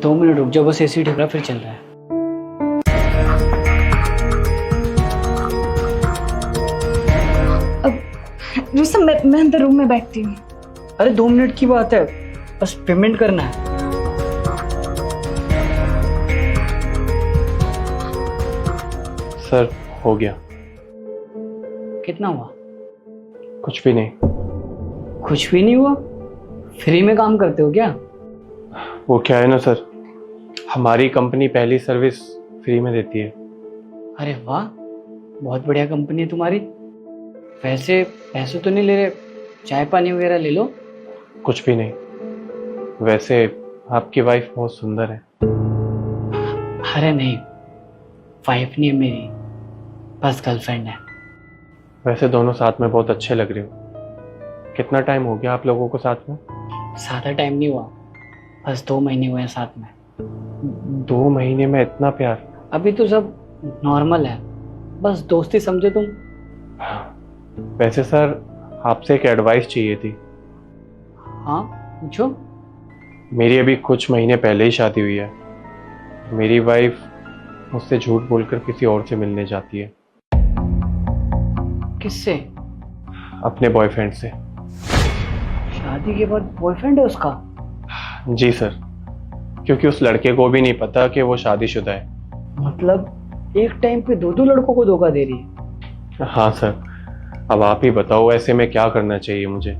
2 minute रुक जाओ, बस एसी ठीक रहा, फिर चल रहा है। रुस्तम, मैं अंदर रूम में बैठती हूँ। अरे 2 मिनट की बात है, बस पेमेंट करना है। सर हो गया। कितना हुआ? कुछ भी नहीं। कुछ भी नहीं हुआ? फ्री में काम करते हो क्या? वो क्या है ना सर, हमारी कंपनी पहली सर्विस फ्री में देती है। अरे वाह, बहुत बढ़िया कंपनी है तुम्हारी। वैसे पैसे तो नहीं ले रहे, चाय पानी वगैरह ले लो। कुछ भी नहीं। वैसे आपकी वाइफ बहुत सुंदर है। अरे नहीं, वाइफ नहीं है मेरी, बस गर्लफ्रेंड है। वैसे दोनों साथ में बहुत अच्छे लग रहे हो। कितना टाइम हो गया आप लोगों को साथ में? ज़्यादा टाइम नहीं हुआ, बस 2 महीने हुए हैं साथ में। 2 महीने में इतना प्यार? अभी तो सब नॉर्मल है, बस दोस्ती समझो तुम। वैसे सर आपसे एक एडवाइस चाहिए थी। हाँ पूछो। मेरी अभी कुछ महीने पहले ही शादी हुई है। मेरी वाइफ मुझसे झूठ बोलकर किसी और से मिलने जाती है। किससे? अपने बॉयफ्रेंड से। शादी के बाद बॉयफ्रेंड है उसका? जी सर, क्योंकि उस लड़के को भी नहीं पता कि वो शादीशुदा है। मतलब एक टाइम पे 2 लड़कों को धोखा दे रही है? हाँ सर, अब आप ही बताओ ऐसे में क्या करना चाहिए मुझे?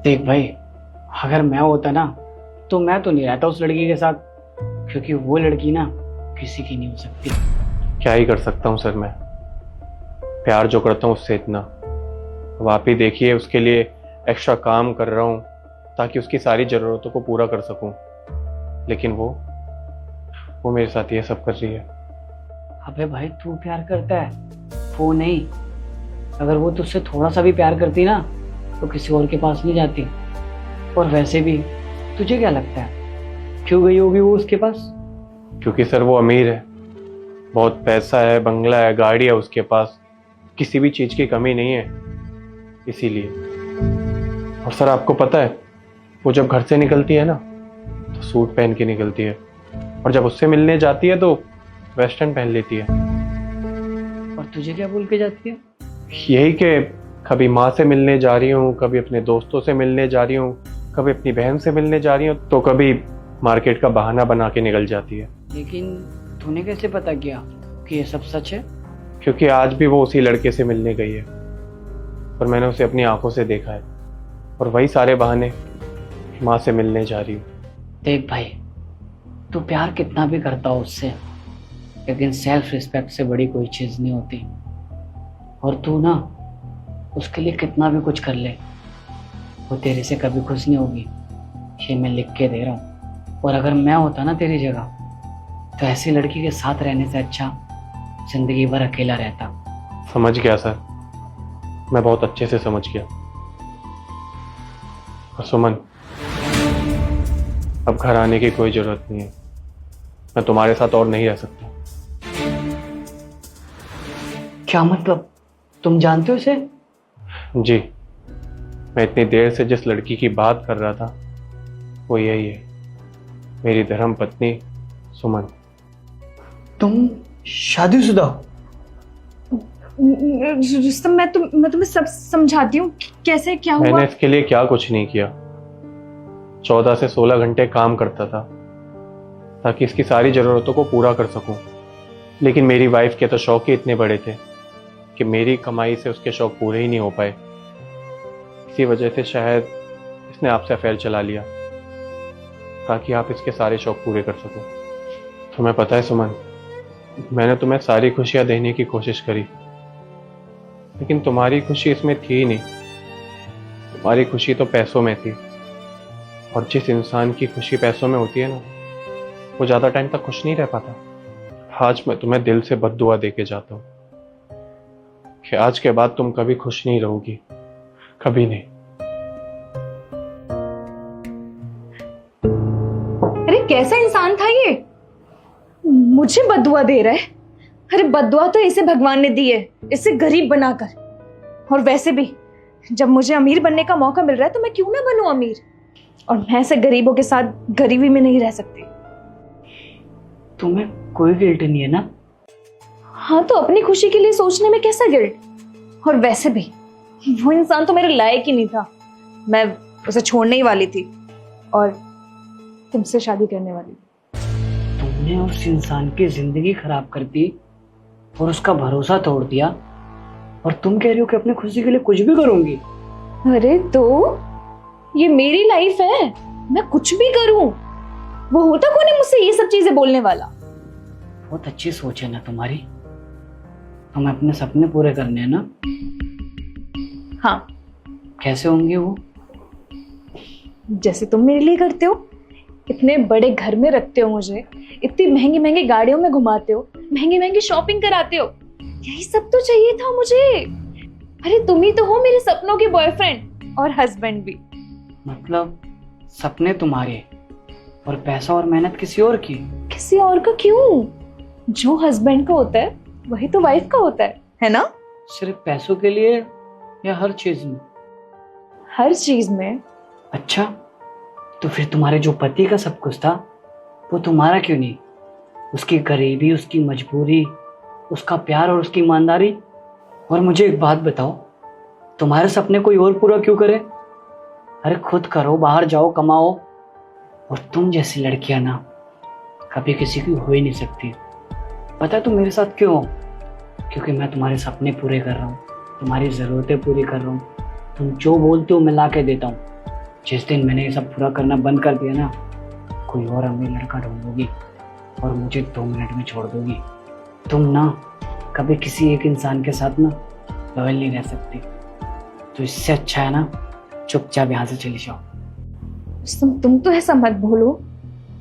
देख भाई, अगर मैं होता ना तो मैं तो नहीं रहता उस लड़की के साथ, क्योंकि वो लड़की ना किसी की नहीं हो सकती। क्या ही कर सकता हूँ सर मैं, प्यार जो करता हूँ उससे इतना। अब आप ही देखिए, उसके लिए एक्स्ट्रा काम कर रहा हूँ ताकि उसकी सारी ज़रूरतों को पूरा कर सकूँ, लेकिन वो मेरे साथ ये सब कर रही है। अबे भाई, तू प्यार करता है, वो नहीं। अगर वो तुझसे थोड़ा सा भी प्यार करती ना तो किसी और के पास नहीं जाती। और वैसे भी तुझे क्या लगता है क्यों गई होगी वो उसके पास? क्योंकि सर वो अमीर है, बहुत पैसा है, बंगला है, गाड़ी है उसके पास, किसी भी चीज़ की कमी नहीं है, इसीलिए। और सर आपको पता है, वो जब घर से निकलती है ना तो सूट पहन के निकलती है, और जब उससे मिलने जाती है तो वेस्टर्न पहन लेती है। और तुझे क्या बोल के जाती है? यही कि कभी माँ से मिलने जा रही हूँ, कभी अपने दोस्तों से मिलने जा रही हूँ, कभी अपनी बहन से मिलने जा रही हूँ, तो कभी मार्केट का बहाना बना के निकल जाती है। लेकिन तूने कैसे पता किया कि ये सब सच है? क्योंकि आज भी वो उसी लड़के से मिलने गई है और मैंने उसे अपनी आंखों से देखा है, और वही सारे बहाने माँ से मिलने जा रही हूँ। देख भाई, तू प्यार कितना भी करता हो उससे, लेकिन सेल्फ रिस्पेक्ट से बड़ी कोई चीज़ नहीं होती। और तू ना उसके लिए कितना भी कुछ कर ले, वो तेरे से कभी खुश नहीं होगी, ये मैं लिख के दे रहा हूँ। और अगर मैं होता ना तेरी जगह तो ऐसी लड़की के साथ रहने से अच्छा जिंदगी भर अकेला रहता। समझ गया सर, मैं बहुत अच्छे से समझ गया। और सुमन, अब घर आने की कोई जरूरत नहीं है, मैं तुम्हारे साथ और नहीं रह सकता। क्या मतलब? तुम जानते हो इसे? जी, मैं इतनी देर से जिस लड़की की बात कर रहा था वो यही है, मेरी धर्म पत्नी सुमन। तुम शादीशुदा हो? रुस्तम, मैं तुम्हें सब समझाती हूँ। कैसे क्या हुआ? मैंने इसके लिए क्या कुछ नहीं किया। 14 से 16 घंटे काम करता था ताकि इसकी सारी ज़रूरतों को पूरा कर सकूं, लेकिन मेरी वाइफ के तो शौक ही इतने बड़े थे कि मेरी कमाई से उसके शौक पूरे ही नहीं हो पाए। इसी वजह से शायद इसने आपसे अफेयर चला लिया ताकि आप इसके सारे शौक पूरे कर सको। तुम्हें पता है सुमन, मैंने तुम्हें सारी खुशियां देने की कोशिश करी, लेकिन तुम्हारी खुशी इसमें थी ही नहीं। तुम्हारी खुशी तो पैसों में थी, और जिस इंसान की खुशी पैसों में होती है ना, वो ज़्यादा टाइम तक खुश नहीं रह पाता। आज मैं तुम्हें दिल से बद्दुआ दे के जाता हूँ कि आज के बाद तुम कभी खुश नहीं रहोगी, कभी नहीं। अरे कैसा इंसान था ये, मुझे बद्दुआ दे रहा है? अरे बद्दुआ तो इसे भगवान ने दी है, इसे गरीब बनाकर। और वैसे भी जब मुझे अमीर बनने का मौका मिल रहा है तो मैं क्यों ना बनूं अमीर। और मैं ऐसे गरीबों के साथ गरीबी में नहीं रह सकती। तुम्हें कोई गिल्ट नहीं है ना? हाँ, तो अपनी खुशी के लिए सोचने में कैसा गिल्ट? और वैसे भी वो इंसान तो मेरे लायक ही नहीं था। मैं उसे छोड़ने ही वाली थी और तुमसे शादी करने वाली थी। तुमने उस इंसान की जिंदगी खराब कर दी और उसका भरोसा तोड़ दिया, और तुम कह रही हो कि अपनी खुशी के लिए कुछ भी करूंगी। अरे तो ये मेरी लाइफ है, मैं कुछ भी करूं। वो होता कौन है मुझसे ये सब चीजें बोलने वाला? बहुत अच्छी सोच है ना तुम्हारी। हमें अपने सपने पूरे करने हैं ना? हाँ, कैसे होंगे वो? जैसे तुम मेरे लिए करते हो। इतने बड़े घर में रखते हो मुझे, इतनी महंगी महंगी गाड़ियों में घुमाते हो, महंगी महंगी शॉपिंग कराते हो। यही सब तो चाहिए था मुझे। अरे तुम ही तो हो मेरे सपनों के बॉयफ्रेंड और हस्बैंड भी। मतलब सपने तुम्हारे और पैसा और मेहनत किसी और की? किसी और का क्यों? जो हस्बैंड का होता है वही तो वाइफ का होता है ना? सिर्फ पैसों के लिए या हर चीज में? हर चीज में। अच्छा, तो फिर तुम्हारे जो पति का सब कुछ था वो तुम्हारा क्यों नहीं? उसकी गरीबी, उसकी मजबूरी, उसका प्यार और उसकी ईमानदारी। और मुझे एक बात बताओ, तुम्हारे सपने कोई और पूरा क्यों करे? अरे खुद करो, बाहर जाओ, कमाओ। और तुम जैसी लड़कियां ना कभी किसी की हो ही नहीं सकती। पता है तुम मेरे साथ क्यों हो? क्योंकि मैं तुम्हारे सपने पूरे कर रहा हूँ, तुम्हारी ज़रूरतें पूरी कर रहा हूँ। तुम जो बोलते हो मैं ला के देता हूँ। जिस दिन मैंने ये सब पूरा करना बंद कर दिया ना, कोई और अमीर लड़का ढूंढोगी और मुझे 2 मिनट में छोड़ दोगी। तुम ना कभी किसी एक इंसान के साथ ना लॉयल नहीं रह सकती। तो इससे अच्छा है ना चुपचाप यहाँ से चली जाओ। तुम तो ऐसा मत बोलो।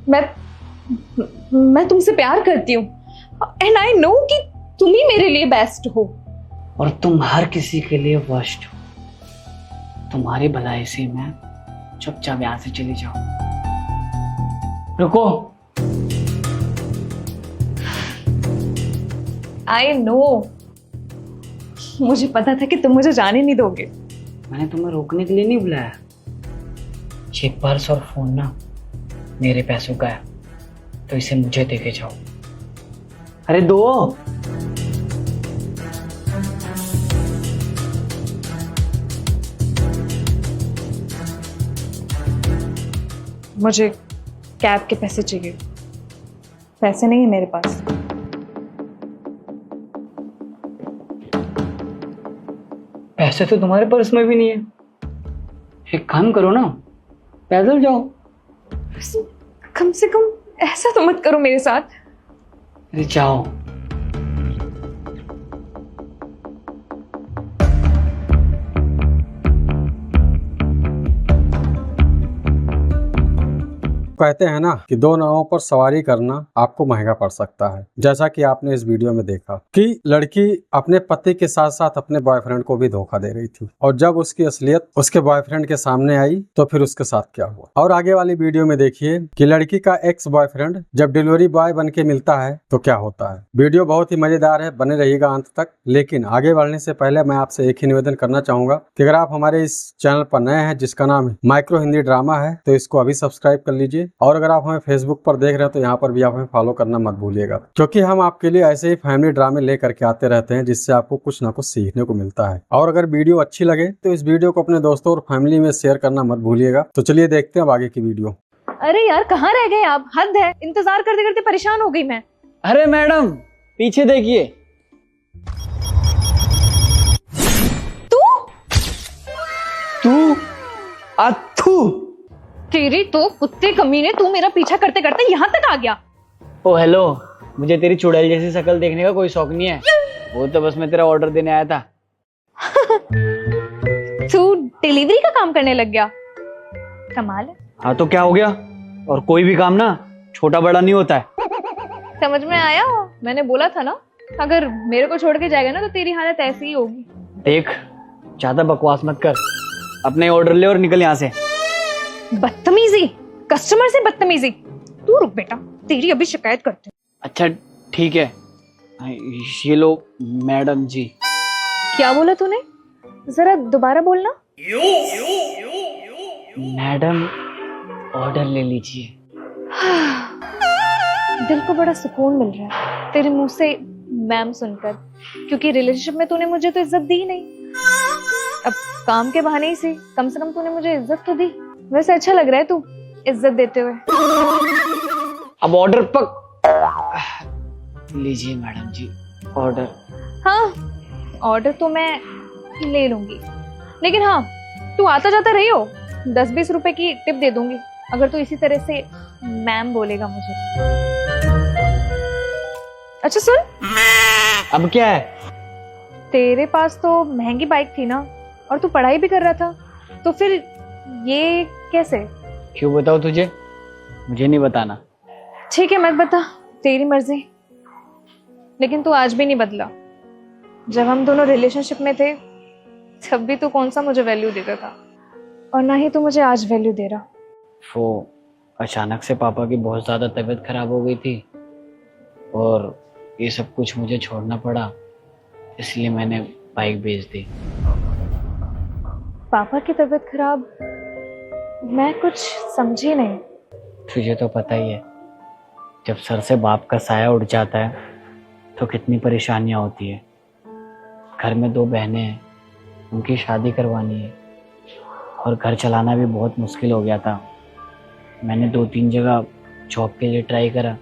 मैं तुमसे प्यार करती हूँ एंड आई नो कि तुम ही मेरे लिए बेस्ट हो। और तुम हर किसी के लिए वर्स्ट हो। तुम्हारी भलाई से मैं चुपचाप यहाँ से चली जाओ। रुको। आई नो, मुझे पता था कि तुम मुझे जाने नहीं दोगे। मैंने तुम्हें रोकने के लिए नहीं बुलाया। ये पर्स और फोन ना मेरे पैसों का है, तो इसे मुझे देके जाओ। अरे दो। मुझे कैब के पैसे चाहिए। पैसे नहीं है मेरे पास। पैसे तो तुम्हारे पर्स में भी नहीं है। एक काम करो ना, पैदल जाओ। कम से कम ऐसा तो मत करो मेरे साथ। अरे जाओ। कहते हैं ना कि 2 नावों पर सवारी करना आपको महंगा पड़ सकता है। जैसा कि आपने इस वीडियो में देखा कि लड़की अपने पति के साथ साथ अपने बॉयफ्रेंड को भी धोखा दे रही थी, और जब उसकी असलियत उसके बॉयफ्रेंड के सामने आई तो फिर उसके साथ क्या हुआ। और आगे वाली वीडियो में देखिए कि लड़की का एक्स बॉयफ्रेंड जब डिलीवरी बॉय बन के मिलता है तो क्या होता है। वीडियो बहुत ही मजेदार है, बने रहिएगा अंत तक। लेकिन आगे बढ़ने से पहले मैं आपसे एक ही निवेदन करना चाहूंगा कि अगर आप हमारे इस चैनल पर नए हैं जिसका नाम माइक्रो हिंदी ड्रामा है, तो इसको अभी सब्सक्राइब कर लीजिए। और अगर आप हमें फेसबुक पर देख रहे हैं तो यहाँ पर भी आप हमें फॉलो करना मत भूलिएगा, क्योंकि हम आपके लिए ऐसे ही फैमिली ड्रामे लेकर के आते रहते हैं जिससे आपको कुछ ना कुछ सीखने को मिलता है। और अगर वीडियो अच्छी लगे तो इस वीडियो को अपने दोस्तों और फैमिली में शेयर करना मत भूलिएगा। तो चलिए देखते हैं अब आगे की वीडियो। अरे यार कहाँ रह गए आप? हद है, इंतजार करते करते परेशान हो गई मैं। अरे मैडम पीछे देखिए। तू अथू। तेरी तो कुत्ते कमीने, तू मेरा पीछा करते करते यहाँ तक आ गया। ओ हेलो, मुझे तेरी चुड़ैल जैसी शक्ल देखने का कोई शौक नहीं है। वो तो बस मैं तेरा ऑर्डर देने आया था। तू डिलीवरी का काम करने लग गया, कमाल है। हाँ तो क्या हो गया, और कोई भी काम ना छोटा बड़ा नहीं होता है। समझ में आया, मैंने बोला था ना अगर मेरे को छोड़ के जाएगा ना तो तेरी हालत ऐसी ही होगी। देख ज्यादा बकवास मत कर, अपने ऑर्डर ले और निकल यहाँ से। बदतमीजी, कस्टमर से बदतमीजी। तू रुक बेटा, तेरी अभी शिकायत करते हैं। अच्छा ठीक है, ये लो मैडम जी। क्या बोला तूने? जरा दोबारा बोलना। मैडम ऑर्डर ले लीजिए। दिल को बड़ा सुकून मिल रहा है तेरे मुंह से मैम सुनकर, क्योंकि रिलेशनशिप में तूने मुझे तो इज्जत दी ही नहीं। अब काम के बहाने ही से कम तूने मुझे इज्जत तो दी। वैसे अच्छा लग रहा है तू इज्जत देते हुए। अब ऑर्डर पक लीजिए मैडम जी, ऑर्डर। हाँ, ऑर्डर तो मैं ले लूंगी, लेकिन हाँ तू आता जाता रही हो, 10-20 रुपए की टिप दे दूंगी अगर तू इसी तरह से मैम बोलेगा मुझे। अच्छा सुन, अब क्या है? तेरे पास तो महंगी बाइक थी ना, और तू पढ़ाई भी कर रहा था, तो फिर ये कैसे? क्यों बताओ तुझे? मुझे नहीं बताना। ठीक है मत बता, तेरी मर्जी। लेकिन तू आज भी नहीं बदला। जब हम दोनों रिलेशनशिप में थे तब भी तू कौन सा मुझे वैल्यू देता था, और ना ही तू मुझे आज वैल्यू दे रहा। वो अचानक से पापा की बहुत ज़्यादा तबीयत खराब हो गई थी और ये सब कुछ मुझे छोड़ना पड़ा, इसलिए मैंने बाइक बेच दी। पापा की तबीयत खराब? मैं कुछ समझी नहीं। तुझे तो पता ही है, जब सर से बाप का साया उड़ जाता है तो कितनी परेशानियां होती है। घर में 2 बहनें हैं, उनकी शादी करवानी है और घर चलाना भी बहुत मुश्किल हो गया था। मैंने 2-3 जगह जॉब के लिए ट्राई करा,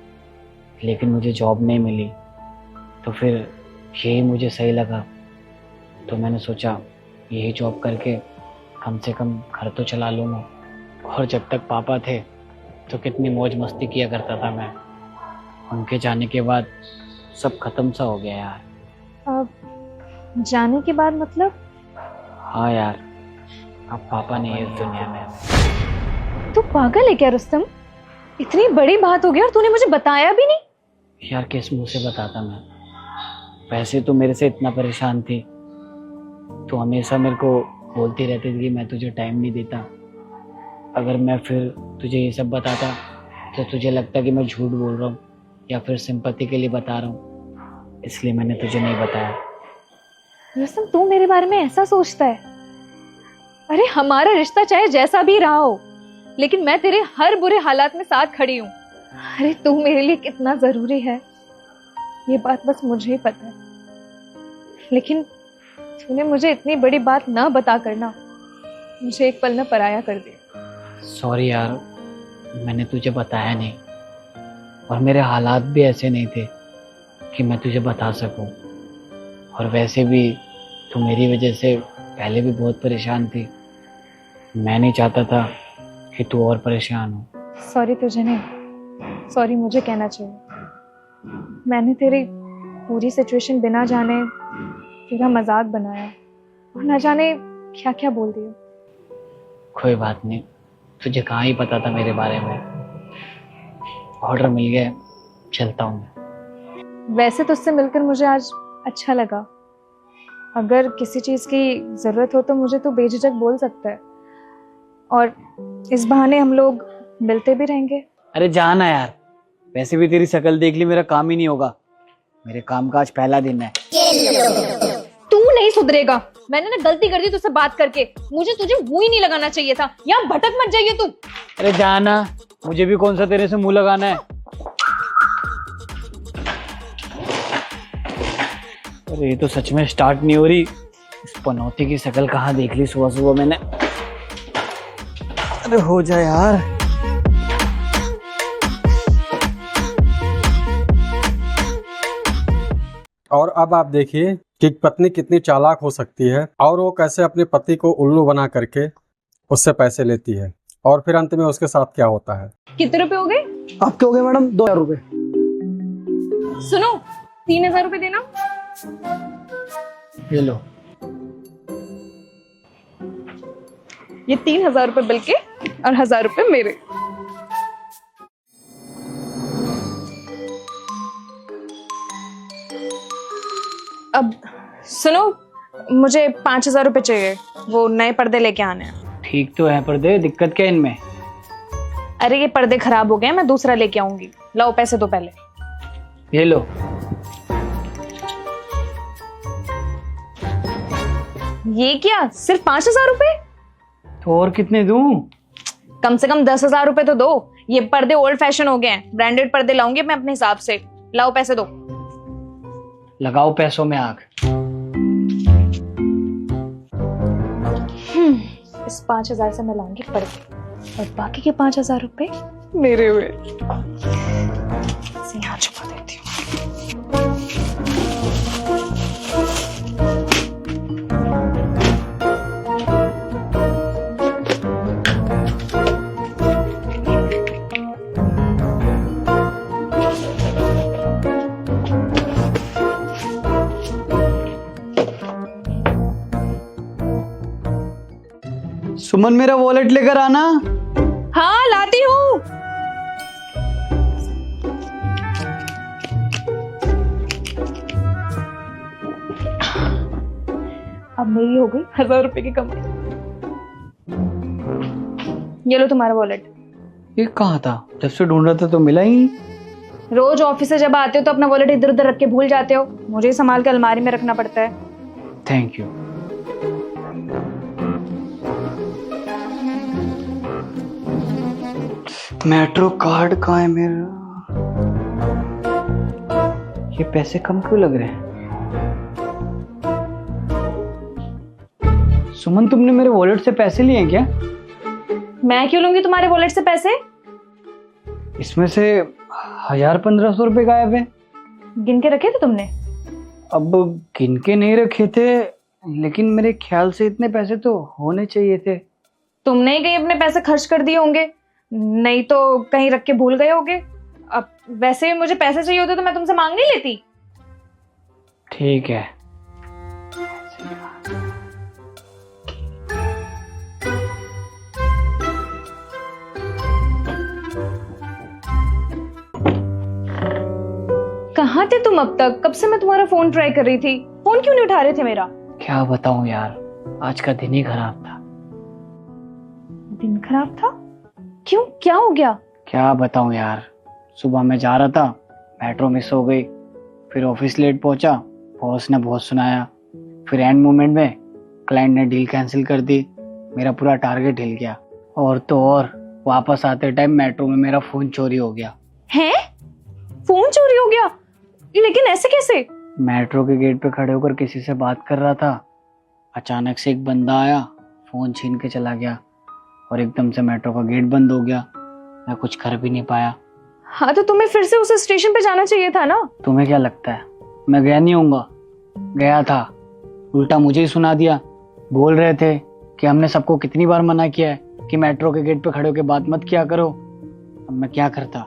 लेकिन मुझे जॉब नहीं मिली। तो फिर यही मुझे सही लगा, तो मैंने सोचा यही जॉब करके कम से कम घर तो चला लूँगा। और जब तक पापा थे तो कितनी मौज मस्ती किया करता था मैं। उनके जाने के बाद सब खत्म सा हो गया यार। अब जाने के बाद मतलब? हाँ यार, अब पापा नहीं है इस दुनिया में। तू पागल है क्या रुस्तम? इतनी बड़ी बात हो गई और तूने मुझे बताया भी नहीं। यार किस मुंह से बताता मैं? वैसे तो मेरे से इतना परेशान थी, तो हमेशा मेरे को बोलती रहती थी कि मैं तुझे टाइम नहीं देता। अगर मैं फिर तुझे ये सब बताता तो तुझे लगता कि मैं झूठ बोल रहा हूँ या फिर सिंपैथी के लिए बता रहा हूँ, इसलिए मैंने तुझे नहीं बताया। रुस्तम तू मेरे बारे में ऐसा सोचता है? अरे हमारा रिश्ता चाहे जैसा भी रहा हो, लेकिन मैं तेरे हर बुरे हालात में साथ खड़ी हूँ। अरे तू मेरे लिए कितना जरूरी है ये बात बस मुझे ही पता है, लेकिन तूने मुझे इतनी बड़ी बात ना बता करना मुझे एक पल न पराया कर दिया। सॉरी यार, मैंने तुझे बताया नहीं, और मेरे हालात भी ऐसे नहीं थे कि मैं तुझे बता सकूं। और वैसे भी तू मेरी वजह से पहले भी बहुत परेशान थी। मैं नहीं चाहता था कि तू और परेशान हो। सॉरी तुझे नहीं, सॉरी मुझे कहना चाहिए। मैंने तेरी पूरी सिचुएशन बिना जाने तेरा मजाक बनाया और न जाने क्या क्या बोल दिया। कोई बात नहीं, तुझे कहाँ ही पता था मेरे बारे में। ऑर्डर मिल गया, चलता हूँ मैं। वैसे तुझसे मिलकर मुझे आज अच्छा लगा। अगर किसी चीज की जरूरत हो तो मुझे तो बेझिझक बोल सकता है, और इस बहाने हम लोग मिलते भी रहेंगे। अरे जाना यार, वैसे भी तेरी शक्ल देख ली मेरा काम ही नहीं होगा। मेरे काम का आज पहला दिन है। तू नहीं सुधरेगा। मैंने ना गलती कर दी तुझसे बात करके, मुझे तुझे मुंह ही नहीं लगाना चाहिए था। यहाँ भटक मत जाइए तू। अरे जाना, मुझे भी कौन सा तेरे से मुंह लगाना है। अरे ये तो सच में स्टार्ट नहीं हो रही। इस पनौती की शक्ल कहाँ देख ली सुबह सुबह मैंने। अरे हो जाए यार। और अब आप देखिए कि पत्नी कितनी चालाक हो सकती है और वो कैसे अपने पति को उल्लू बना करके उससे पैसे लेती है, और फिर अंत में उसके साथ क्या होता है। कितने रुपए हो गए? आपके हो गए मैडम 2000 रुपए। सुनो, 3000 रुपए देना। ये लो। ये 3000 रुपए बिल के और 1000 रुपए मेरे। अब सुनो, मुझे 5000 रुपए चाहिए, वो नए पर्दे लेके आने हैं। ठीक तो है पर्दे, दिक्कत क्या है इनमें? अरे ये पर्दे खराब हो गए, मैं दूसरा लेके आऊंगी। लाओ पैसे दो पहले। ये लो। ये क्या, सिर्फ 5000 रुपए? तो और कितने दूं? कम से कम 10,000 रुपए तो दो। ये पर्दे ओल्ड फैशन हो गए हैं, ब्रांडेड पर्दे लाऊंगी मैं अपने हिसाब से। लाओ पैसे दो। लगाओ पैसों में आग। इस 5,000 से मैं लाऊंगी पर्दे और बाकी के 5,000 रुपए मेरे हुए। इसे यहाँ छुपा देती हूँ। सुमन मेरा वॉलेट लेकर आना। हाँ लाती हूँ। अब मेरी हो गई 1,000 रुपए की कमाई। ये लो तुम्हारा वॉलेट। ये कहाँ था? जब से ढूंढ रहा था तो मिला ही नहीं। रोज ऑफिस से जब आते हो तो अपना वॉलेट इधर उधर रख के भूल जाते हो, मुझे ही संभाल के अलमारी में रखना पड़ता है। Thank you. मेट्रो कार्ड कहाँ है मेरा? ये पैसे कम क्यों लग रहे हैं? सुमन, तुमने मेरे वॉलेट से पैसे लिए हैं क्या? मैं क्यों लूंगी तुम्हारे वॉलेट से पैसे? इसमें से 1,000-1,500 रुपए गायब है। गिन के रखे थे तुमने? अब गिन के नहीं रखे थे, लेकिन मेरे ख्याल से इतने पैसे तो होने चाहिए थे। तुमने ही कहीं अपने पैसे खर्च कर दिए होंगे, नहीं तो कहीं रख के भूल गए होगे। अब वैसे भी मुझे पैसे चाहिए होते तो मैं तुमसे मांग नहीं लेती। ठीक है। कहाँ थे तुम अब तक? कब से मैं तुम्हारा फोन ट्राई कर रही थी, फोन क्यों नहीं उठा रहे थे मेरा? क्या बताऊं यार, आज का दिन ही खराब था। दिन खराब था? क्यों, क्या हो गया? क्या बताऊं यार, सुबह मैं जा रहा था, मेट्रो मिस हो गई, फिर ऑफिस लेट पहुंचा, बॉस ने बहुत सुनाया, फिर एंड मोमेंट में क्लाइंट ने डील कैंसिल कर दी, मेरा पूरा टारगेट हिल गया। और तो और वापस आते टाइम मेट्रो में मेरा फोन चोरी हो गया। हैं? फोन चोरी हो गया? लेकिन ऐसे कैसे? मेट्रो के गेट पे खड़े होकर किसी से बात कर रहा था, अचानक से एक बंदा आया, फोन छीन के चला गया और एकदम से मेट्रो का गेट बंद हो गया। मैं कुछ कर भी नहीं पाया। हाँ तो तुम्हें फिर से उस स्टेशन पे जाना चाहिए था ना। तुम्हें क्या लगता है मैं गया नहीं होऊंगा? गया था, उल्टा मुझे ही सुना दिया। बोल रहे थे कि हमने सबको कितनी बार मना किया है कि मेट्रो के गेट पे खड़े होकर बात मत किया करो। अब मैं क्या करता?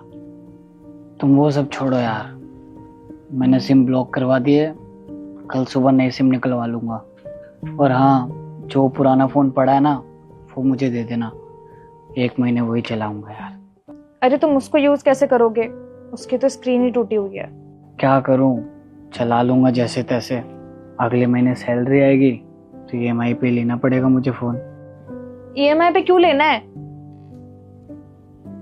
तुम वो सब छोड़ो यार, मैंने सिम ब्लॉक करवा दिए, कल सुबह नई सिम निकलवा लूंगा। और हाँ, जो पुराना फोन पड़ा है ना वो मुझे दे देना, 1 महीने वही चलाऊंगा यार। अरे तुम उसको यूज कैसे करोगे? उसकी तो स्क्रीन ही टूटी हुई है। क्या करूं, चला लूंगा जैसे तैसे। अगले महीने सैलरी आएगी तो EMI पे लेना पड़ेगा मुझे फोन। EMI पे क्यों लेना है?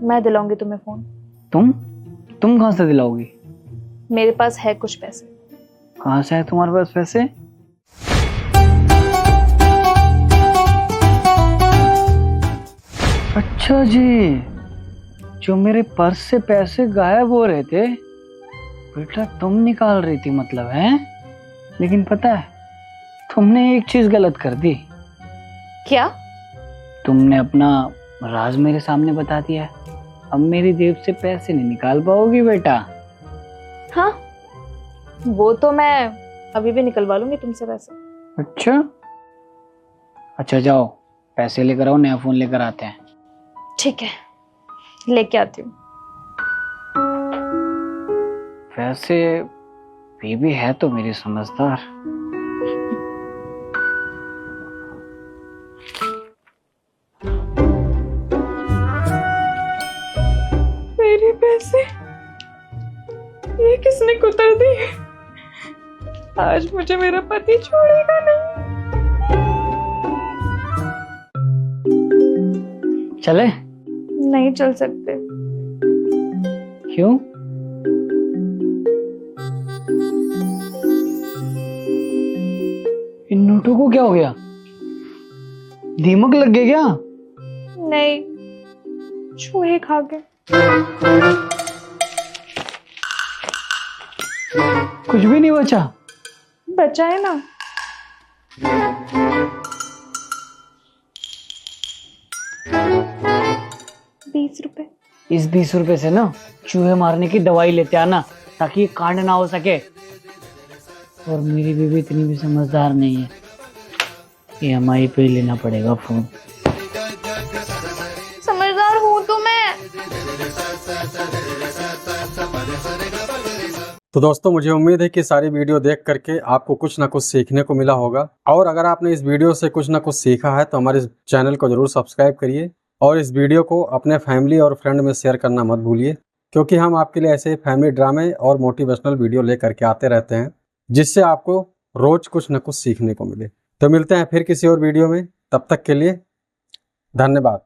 मैं दिलाऊंगी तुम्हें फोन। तुम कहां से दिलाओगी? मेरे पास है कुछ पैसे। कहां से है तुम्हारे पास पैसे? अच्छा जी, जो मेरे पर्स से पैसे गायब हो रहे थे बेटा तुम निकाल रही थी मतलब, है? लेकिन पता है तुमने एक चीज गलत कर दी। क्या? तुमने अपना राज मेरे सामने बता दिया है। अब मेरी जेब से पैसे नहीं निकाल पाओगी बेटा। हाँ वो तो मैं अभी भी निकलवा लूंगी तुमसे पैसे। अच्छा जाओ पैसे लेकर आओ, नया फोन लेकर आते हैं। ठीक है, लेके आती हूँ। वैसे बेबी है तो मेरी समझदार। मेरे पैसे ये किसने कुतर दिए? आज मुझे मेरा पति छोड़ेगा नहीं। चले? नहीं चल सकते। क्यों? इन नोटों को क्या हो गया? दीमक लग गया क्या? नहीं, चूहे खा गए। कुछ भी नहीं बचा। बचा है ना। ₹20। इस 20 से ना चूहे मारने की दवाई लेते आना, ताकि ये कांड ना हो सके। और मेरी बीवी इतनी भी समझदार नहीं है, EMI पे ही लेना पड़ेगा फोन। समझदार हूँ तो मैं। तो दोस्तों, मुझे उम्मीद है कि सारी वीडियो देख करके आपको कुछ ना कुछ सीखने को मिला होगा। और अगर आपने इस वीडियो से कुछ ना कुछ सीखा है तो हमारे इस चैनल को जरूर सब्सक्राइब करिए और इस वीडियो को अपने फैमिली और फ्रेंड में शेयर करना मत भूलिए, क्योंकि हम आपके लिए ऐसे फैमिली ड्रामे और मोटिवेशनल वीडियो ले करके आते रहते हैं, जिससे आपको रोज कुछ ना कुछ सीखने को मिले। तो मिलते हैं फिर किसी और वीडियो में, तब तक के लिए धन्यवाद।